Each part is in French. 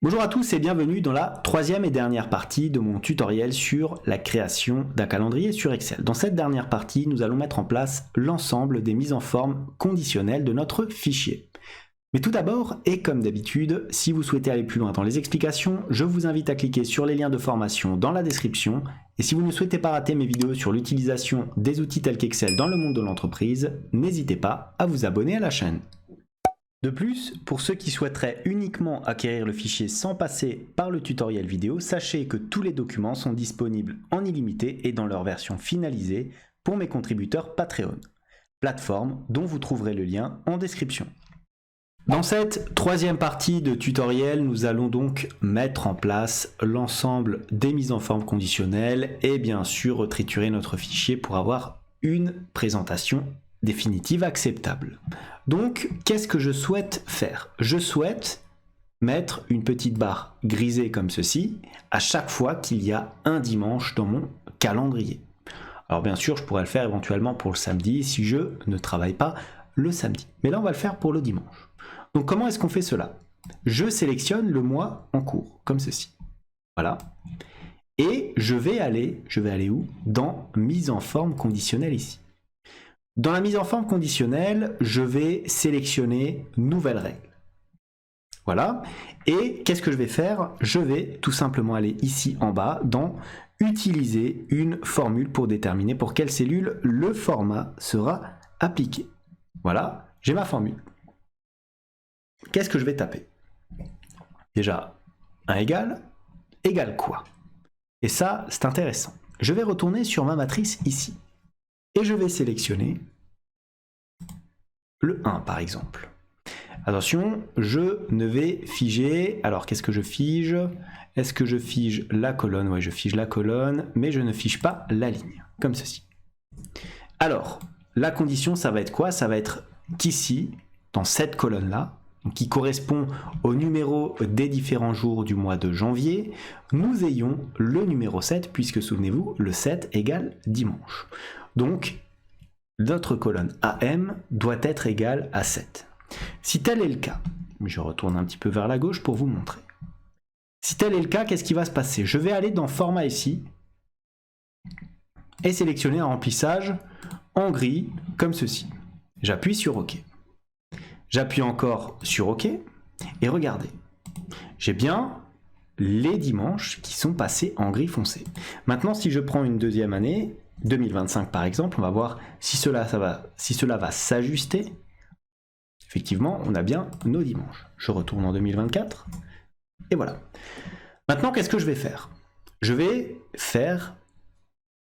Bonjour à tous et bienvenue dans la troisième et dernière partie de mon tutoriel sur la création d'un calendrier sur Excel. Dans cette dernière partie, nous allons mettre en place l'ensemble des mises en forme conditionnelles de notre fichier. Mais tout d'abord, et comme d'habitude, si vous souhaitez aller plus loin dans les explications, je vous invite à cliquer sur les liens de formation dans la description. Et si vous ne souhaitez pas rater mes vidéos sur l'utilisation des outils tels qu'Excel dans le monde de l'entreprise, n'hésitez pas à vous abonner à la chaîne. De plus, pour ceux qui souhaiteraient uniquement acquérir le fichier sans passer par le tutoriel vidéo, sachez que tous les documents sont disponibles en illimité et dans leur version finalisée pour mes contributeurs Patreon, plateforme dont vous trouverez le lien en description. Dans cette troisième partie de tutoriel, nous allons donc mettre en place l'ensemble des mises en forme conditionnelles et bien sûr triturer notre fichier pour avoir une présentation définitive acceptable. Donc, qu'est-ce que je souhaite faire? Je souhaite mettre une petite barre grisée comme ceci à chaque fois qu'il y a un dimanche dans mon calendrier. Alors bien sûr, je pourrais le faire éventuellement pour le samedi si je ne travaille pas le samedi. Mais là, on va le faire pour le dimanche. Donc, comment est-ce qu'on fait cela? Je sélectionne le mois en cours, comme ceci. Voilà. Et je vais aller où? Dans mise en forme conditionnelle ici. Dans la mise en forme conditionnelle, je vais sélectionner Nouvelle règle. Voilà. Et qu'est-ce que je vais faire? Je vais tout simplement aller ici en bas dans Utiliser une formule pour déterminer pour quelle cellule le format sera appliqué. Voilà, j'ai ma formule. Qu'est-ce que je vais taper? Déjà, 1 égale quoi? Et ça, c'est intéressant. Je vais retourner sur ma matrice ici. Et je vais sélectionner le 1 par exemple. Attention, je ne vais figer. Alors qu'est-ce que je fige? Est-ce que je fige la colonne? Oui, je fige la colonne, mais je ne fige pas la ligne, comme ceci. Alors, la condition, ça va être quoi? Ça va être qu'ici, dans cette colonne-là, qui correspond au numéro des différents jours du mois de janvier, nous ayons le numéro 7, puisque souvenez-vous, le 7 égale dimanche. Donc, notre colonne AM doit être égale à 7. Si tel est le cas, je retourne un petit peu vers la gauche pour vous montrer. Si tel est le cas, qu'est-ce qui va se passer? Je vais aller dans Format ici et sélectionner un remplissage en gris comme ceci. J'appuie sur OK. J'appuie encore sur OK et regardez, j'ai bien les dimanches qui sont passés en gris foncé. Maintenant, si je prends une deuxième année, 2025 par exemple, on va voir si cela va s'ajuster. Effectivement, on a bien nos dimanches. Je retourne en 2024 et voilà. Maintenant, qu'est-ce que je vais faire? Je vais faire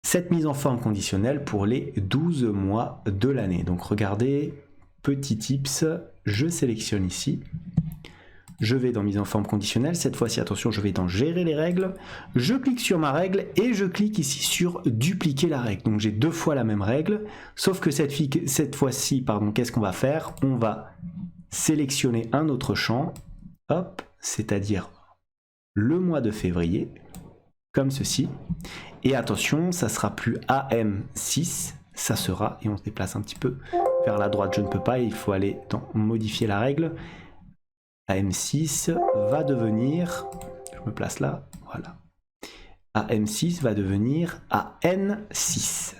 cette mise en forme conditionnelle pour les 12 mois de l'année. Donc regardez, petit tips, je sélectionne ici. Je vais dans mise en forme conditionnelle, cette fois-ci attention, je vais dans gérer les règles, je clique sur ma règle et je clique ici sur dupliquer la règle. Donc j'ai deux fois la même règle, sauf que cette fois-ci, qu'est-ce qu'on va faire? On va sélectionner un autre champ, hop, c'est-à-dire le mois de février, comme ceci. Et attention, ça sera plus AM6, ça sera, et on se déplace un petit peu vers la droite, je ne peux pas, il faut aller dans modifier la règle. AM6 va devenir, je me place là, voilà. AM6 va devenir AN6.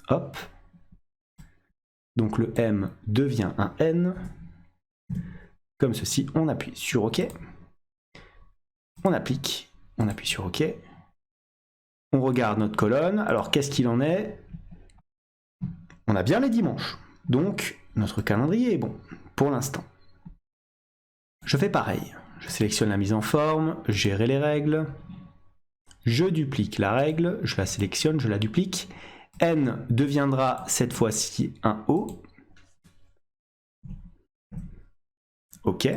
Hop. Donc le M devient un N. Comme ceci, on appuie sur OK. On applique, on appuie sur OK. On regarde notre colonne. Alors qu'est-ce qu'il en est? On a bien les dimanches. Donc notre calendrier est bon pour l'instant. Je fais pareil, je sélectionne la mise en forme, gérer les règles, je duplique la règle, je la sélectionne, je la duplique, N deviendra cette fois-ci un O, OK,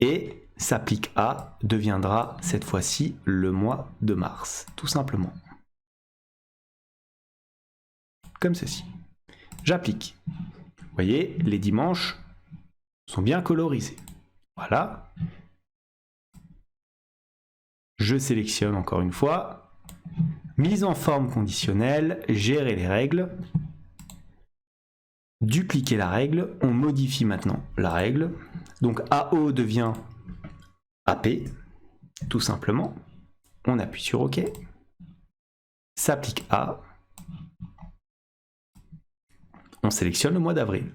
et s'applique A deviendra cette fois-ci le mois de mars, tout simplement. Comme ceci. J'applique. Vous voyez, les dimanches sont bien colorisés. Voilà. Je sélectionne encore une fois. Mise en forme conditionnelle, gérer les règles. Dupliquer la règle. On modifie maintenant la règle. Donc AO devient AP, tout simplement. On appuie sur OK. S'applique A. On sélectionne le mois d'avril.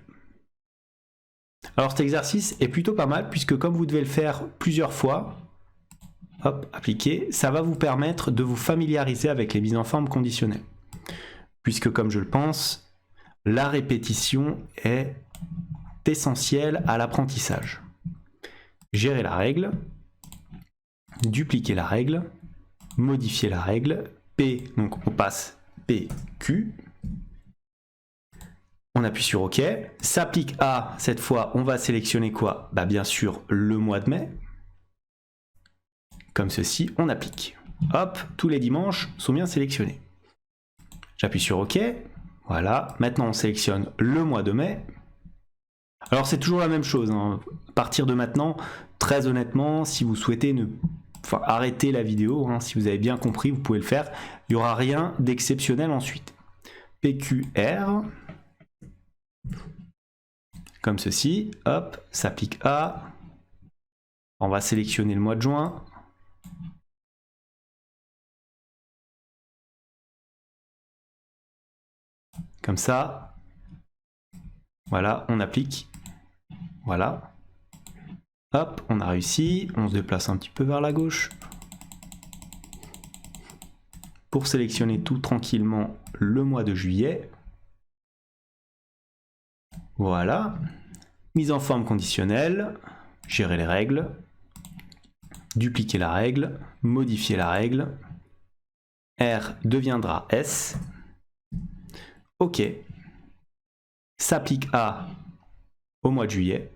Alors cet exercice est plutôt pas mal puisque comme vous devez le faire plusieurs fois, hop, appliquer, ça va vous permettre de vous familiariser avec les mises en forme conditionnelles. Puisque comme je le pense, la répétition est essentielle à l'apprentissage. Gérer la règle, dupliquer la règle, modifier la règle, P, donc on passe PQ, on appuie sur OK, s'applique A, cette fois on va sélectionner quoi? Bah bien sûr le mois de mai, comme ceci, on applique. Hop, tous les dimanches sont bien sélectionnés. J'appuie sur OK, voilà, maintenant on sélectionne le mois de mai. Alors c'est toujours la même chose, hein. À partir de maintenant, très honnêtement, si vous souhaitez arrêter la vidéo, hein, si vous avez bien compris, vous pouvez le faire, il n'y aura rien d'exceptionnel ensuite. PQR, comme ceci, hop, s'applique A, on va sélectionner le mois de juin, comme ça, voilà, on applique, voilà, hop, on a réussi, on se déplace un petit peu vers la gauche, pour sélectionner tout tranquillement le mois de juillet, voilà, mise en forme conditionnelle, gérer les règles, dupliquer la règle, modifier la règle, R deviendra S, OK, s'applique A au mois de juillet,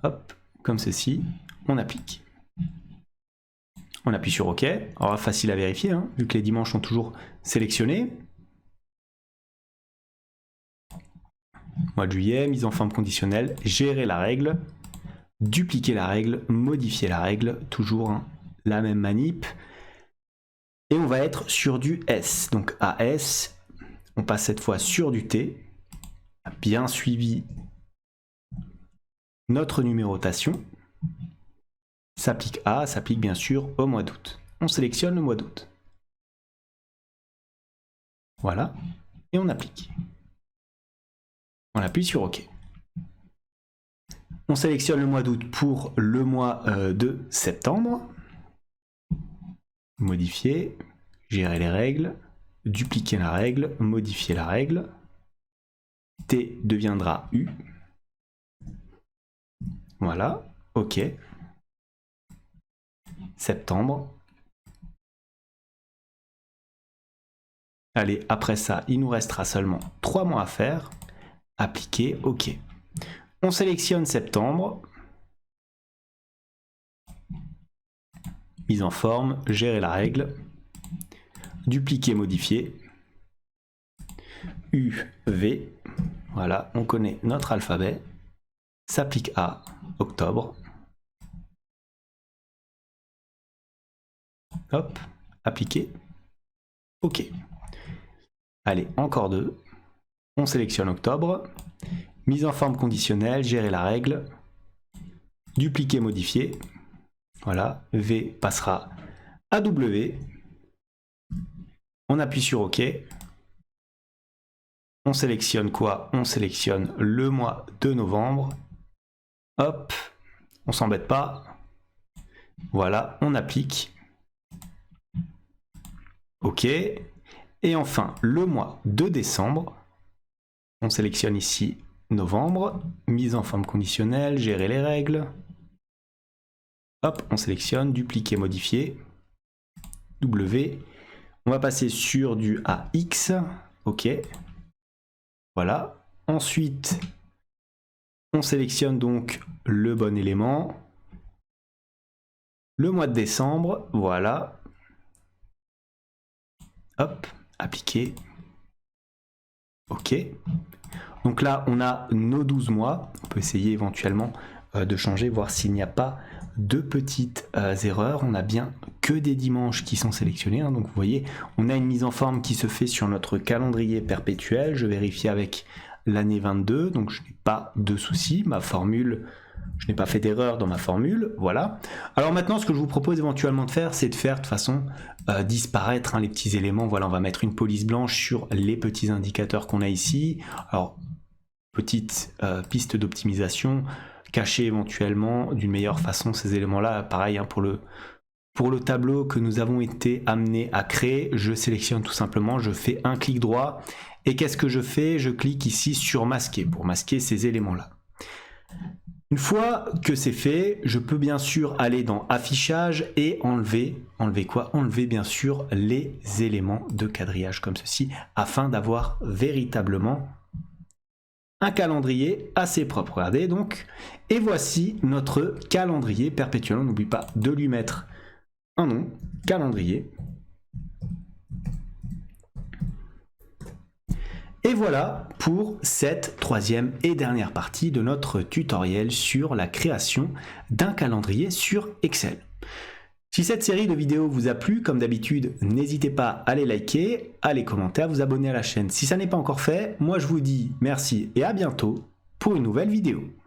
hop, comme ceci, on applique. On appuie sur OK, alors facile à vérifier, hein, vu que les dimanches sont toujours sélectionnés. Mois de juillet, mise en forme conditionnelle, gérer la règle, dupliquer la règle, modifier la règle, toujours hein, la même manip. Et on va être sur du S, donc AS, on passe cette fois sur du T, bien suivi notre numérotation, s'applique A, s'applique bien sûr au mois d'août. On sélectionne le mois d'août. Voilà, et on applique. On appuie sur OK. On sélectionne le mois d'août pour le mois de septembre. Modifier, gérer les règles, dupliquer la règle, modifier la règle. T deviendra U. Voilà, OK. Septembre. Allez, après ça, il nous restera seulement 3 mois à faire. Appliquer, OK. On sélectionne septembre. Mise en forme, gérer la règle. Dupliquer, modifier. U, V. Voilà, on connaît notre alphabet. S'applique à octobre. Hop, appliquer. OK. Allez, encore 2. On sélectionne octobre. Mise en forme conditionnelle, gérer la règle. Dupliquer, modifier. Voilà, V passera à W. On appuie sur OK. On sélectionne quoi? On sélectionne le mois de novembre. Hop, on s'embête pas. Voilà, on applique. OK. Et enfin, le mois de décembre. On sélectionne ici novembre. Mise en forme conditionnelle, gérer les règles. Hop, on sélectionne, dupliquer, modifier. W. On va passer sur du AX. OK. Voilà. Ensuite, on sélectionne donc le bon élément. Le mois de décembre. Voilà. Hop, appliquer. OK. Donc là, on a nos 12 mois. On peut essayer éventuellement de changer, voir s'il n'y a pas de petites erreurs. On a bien que des dimanches qui sont sélectionnés, hein. Donc vous voyez, on a une mise en forme qui se fait sur notre calendrier perpétuel. Je vérifie avec l'année 22, donc je n'ai pas de souci. Ma formule Je n'ai pas fait d'erreur dans ma formule, voilà. Alors maintenant, ce que je vous propose éventuellement de faire, c'est de faire de façon disparaître les petits éléments. Voilà, on va mettre une police blanche sur les petits indicateurs qu'on a ici. Alors, petite piste d'optimisation, cacher éventuellement d'une meilleure façon ces éléments-là. Pareil, pour le tableau que nous avons été amenés à créer, je sélectionne tout simplement, je fais un clic droit. Et qu'est-ce que je fais? Je clique ici sur masquer pour masquer ces éléments-là. Une fois que c'est fait, je peux bien sûr aller dans affichage et enlever quoi? Enlever bien sûr les éléments de quadrillage comme ceci afin d'avoir véritablement un calendrier assez propre. Regardez donc, et voici notre calendrier perpétuel. On n'oublie pas de lui mettre un nom, calendrier. Et voilà pour cette troisième et dernière partie de notre tutoriel sur la création d'un calendrier sur Excel. Si cette série de vidéos vous a plu, comme d'habitude, n'hésitez pas à les liker, à les commenter, à vous abonner à la chaîne. Si ça n'est pas encore fait, moi je vous dis merci et à bientôt pour une nouvelle vidéo.